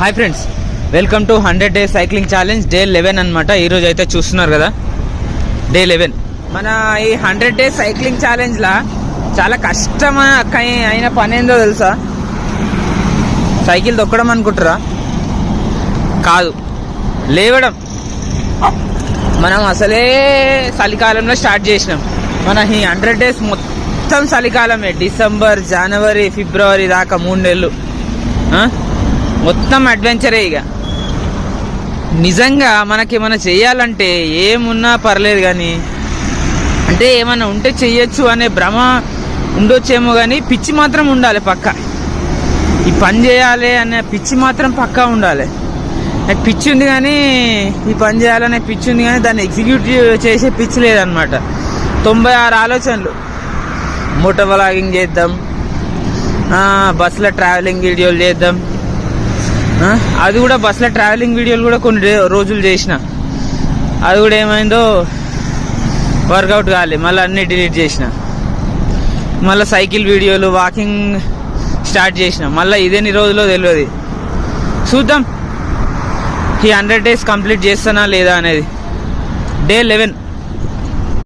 Hi friends, welcome to 100 Days cycling challenge day 11 అనమాట. ఈరోజు అయితే చూస్తున్నారు కదా, డే 11. మన ఈ 100 Days సైక్లింగ్ ఛాలెంజ్లా చాలా కష్టం అయిన పని ఏందో తెలుసా? సైకిల్ తొక్కడం అనుకుంటారా? కాదు, లేవడం. మనం అసలే చలికాలంలో స్టార్ట్ చేసినాం. మన ఈ 100 Days మొత్తం చలికాలమే. డిసెంబర్, జనవరి, ఫిబ్రవరి దాకా 3 నెలలు మొత్తం అడ్వెంచరే. ఇక నిజంగా మనకేమైనా చేయాలంటే ఏమున్నా పర్లేదు, కానీ అంటే ఏమైనా ఉంటే చెయ్యొచ్చు అనే భ్రమ ఉండొచ్చేమో, కానీ పిచ్చి మాత్రం ఉండాలి పక్క. ఈ పని చేయాలి అనే పిచ్చి మాత్రం పక్కా ఉండాలి. నాకు పిచ్చి ఉంది కానీ, ఈ పని చేయాలనే పిచ్చి ఉంది కానీ దాన్ని ఎగ్జిక్యూట్ చేసే పిచ్చి లేదనమాట. 96 ఆలోచనలు. మోటో వ్లాగింగ్ చేద్దాం, బస్సులో ట్రావెలింగ్ వీడియోలు చేద్దాం. అది కూడా బస్సులో ట్రావెలింగ్ వీడియోలు కూడా కొన్ని రోజులు చేసిన. అది కూడా ఏమైందో వర్కౌట్ కాలే, మళ్ళీ అన్నీ డిలీట్ చేసిన. మళ్ళీ సైకిల్ వీడియోలు, వాకింగ్ స్టార్ట్ చేసిన. మళ్ళీ ఇదేన్ని రోజులో తెలియదు. చూద్దాం ఈ 100 Days కంప్లీట్ చేస్తానా లేదా అనేది. డే 11.